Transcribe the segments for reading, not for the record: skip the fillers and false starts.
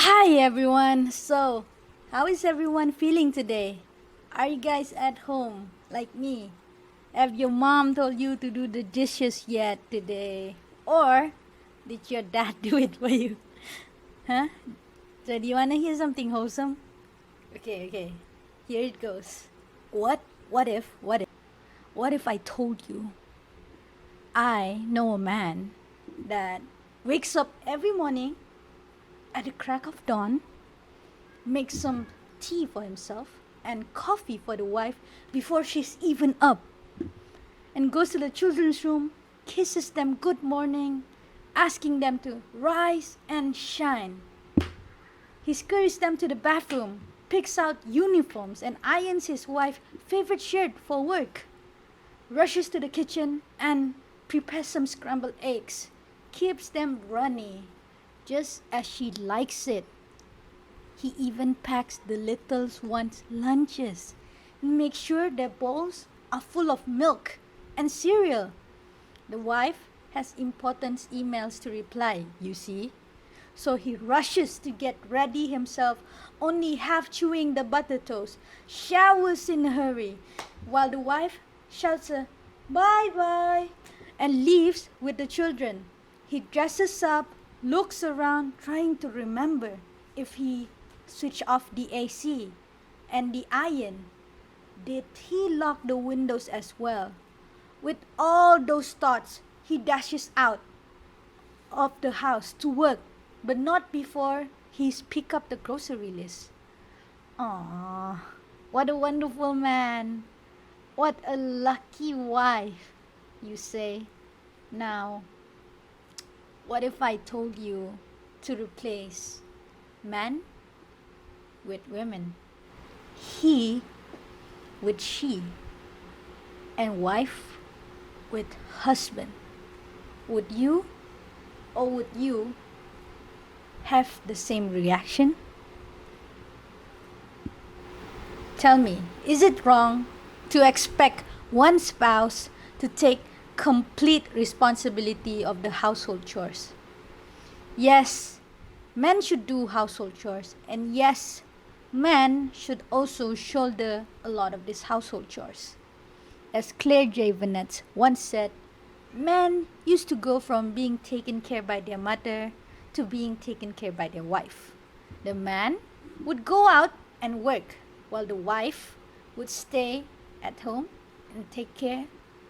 Hi everyone. So, how is everyone feeling today? Are you guys at home like me? Have your mom told you to do the dishes yet today? Or did your dad do it for you? Huh? So, do you want to hear something wholesome? Okay. Here it goes. What if I told you I know a man that wakes up every morning at the crack of dawn, makes some tea for himself and coffee for the wife before she's even up, and goes to the children's room, kisses them good morning, asking them to rise and shine. He scurries them to the bathroom, picks out uniforms, and irons his wife's favorite shirt for work, rushes to the kitchen and prepares some scrambled eggs, keeps them runny, just as she likes it. He even packs the little ones' lunches and makes sure their bowls are full of milk and cereal. The wife has important emails to reply, you see. So he rushes to get ready himself, only half chewing the butter toast, showers in a hurry, while the wife shouts a bye bye and leaves with the children. He dresses up, looks around, trying to remember if he switched off the AC and the iron. Did he lock the windows as well? With all those thoughts, he dashes out of the house to work, but not before he's picked up the grocery list. Aww, what a wonderful man. What a lucky wife, you say. Now, what if I told you to replace man with women, he with she, and wife with husband? Would you or would you have the same reaction? Tell me, is it wrong to expect one spouse to take complete responsibility of the household chores? Yes, men should do household chores, and yes, men should also shoulder a lot of these household chores. As Claire Javenet once said, men used to go from being taken care by their mother to being taken care by their wife. The man would go out and work, while the wife would stay at home and take care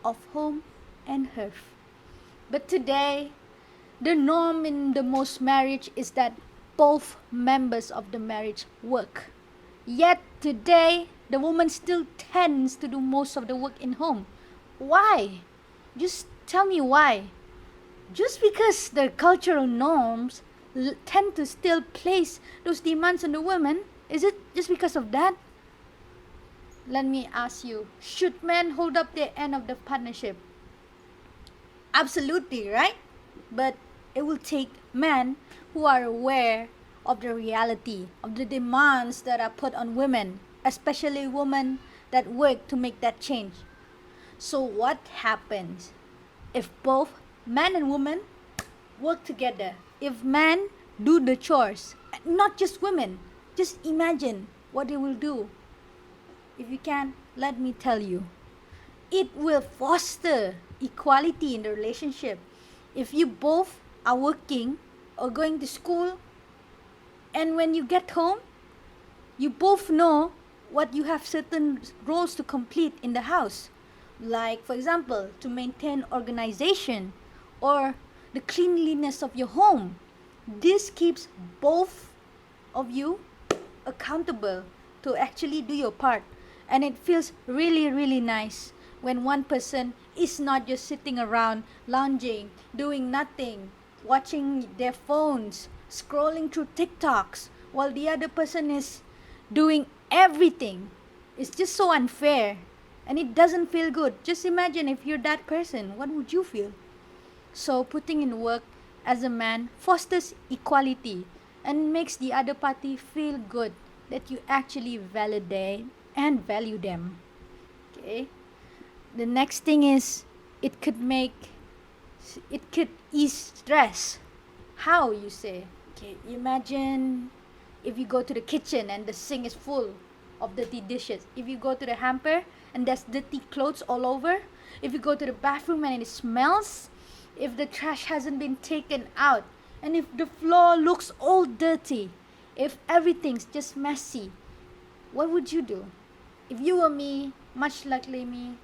of home and hearth. But today, the norm in the most marriage is that both members of the marriage work. Yet today, the woman still tends to do most of the work in home. Why? Just tell me why. Just because the cultural norms tend to still place those demands on the woman? Is it just because of that? Let me ask you, should men hold up their end of the partnership? Absolutely, right? But it will take men who are aware of the reality, of the demands that are put on women, especially women that work to make that change. So what happens if both man and woman work together? If men do the chores, not just women, just imagine what they will do. If you can, let me tell you. It will foster equality in the relationship. If you both are working or going to school, and when you get home, you both know what you have certain roles to complete in the house. Like, for example, to maintain organization or the cleanliness of your home. This keeps both of you accountable to actually do your part. And it feels really, really nice when one person is not just sitting around lounging, doing nothing, watching their phones, scrolling through TikToks, while the other person is doing everything. It's just so unfair and it doesn't feel good. Just imagine if you're that person, what would you feel? So putting in work as a man fosters equality and makes the other party feel good that you actually validate and value them. Okay? The next thing is it could ease stress. How, you say? Okay, imagine if you go to the kitchen and the sink is full of dirty dishes, if you go to the hamper and there's dirty clothes all over, if you go to the bathroom and it smells, if the trash hasn't been taken out, and if the floor looks all dirty, if everything's just messy, what would you do? If you were me, much likely me,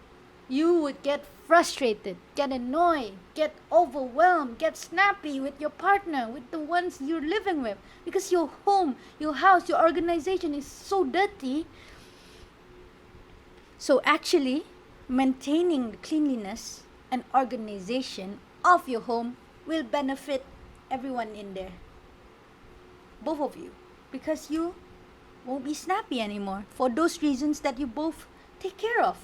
you would get frustrated, get annoyed, get overwhelmed, get snappy with your partner, with the ones you're living with, because your home, your house, your organization is so dirty. So actually, maintaining the cleanliness and organization of your home will benefit everyone in there, both of you, because you won't be snappy anymore for those reasons that you both take care of.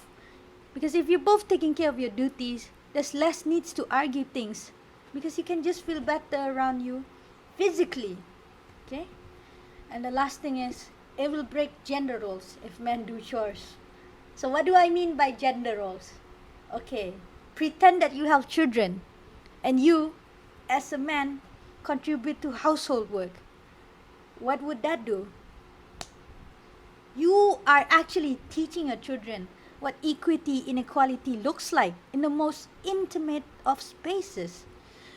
Because if you're both taking care of your duties, there's less needs to argue things, because you can just feel better around you physically. Okay? And the last thing is, it will break gender roles if men do chores. So what do I mean by gender roles? Okay, pretend that you have children and you, as a man, contribute to household work. What would that do? You are actually teaching your children what equity inequality looks like in the most intimate of spaces.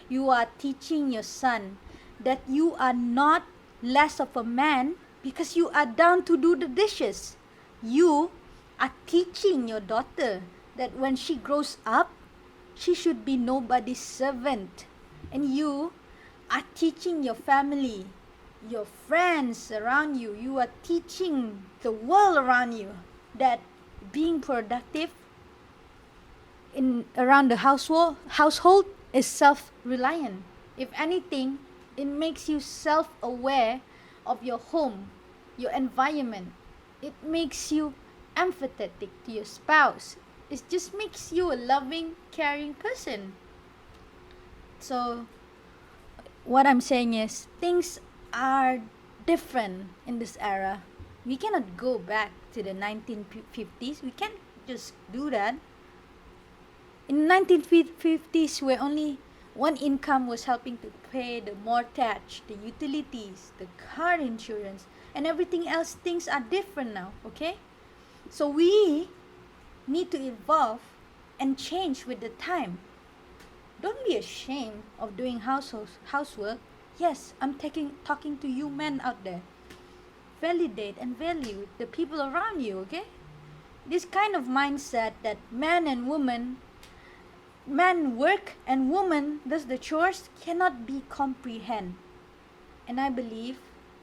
You are teaching your son that you are not less of a man because you are down to do the dishes. You are teaching your daughter that when she grows up, she should be nobody's servant. And you are teaching your family, your friends around you, you are teaching the world around you that being productive in around the household is self-reliant. If anything, it makes you self-aware of your home, your environment. It makes you empathetic to your spouse. It just makes you a loving, caring person. So what I'm saying is, things are different in this era. We cannot go back to the 1950s. We can't just do that. In the 1950s, where only one income was helping to pay the mortgage, the utilities, the car insurance, and everything else, things are different now, okay? So we need to evolve and change with the time. Don't be ashamed of doing housework. Yes, I'm talking to you men out there. Validate and value the people around you, okay? This kind of mindset that man work and woman does the chores cannot be comprehend. And I believe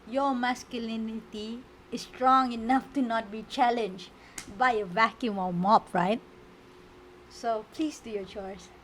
your masculinity is strong enough to not be challenged by a vacuum or mop, right? So please do your chores.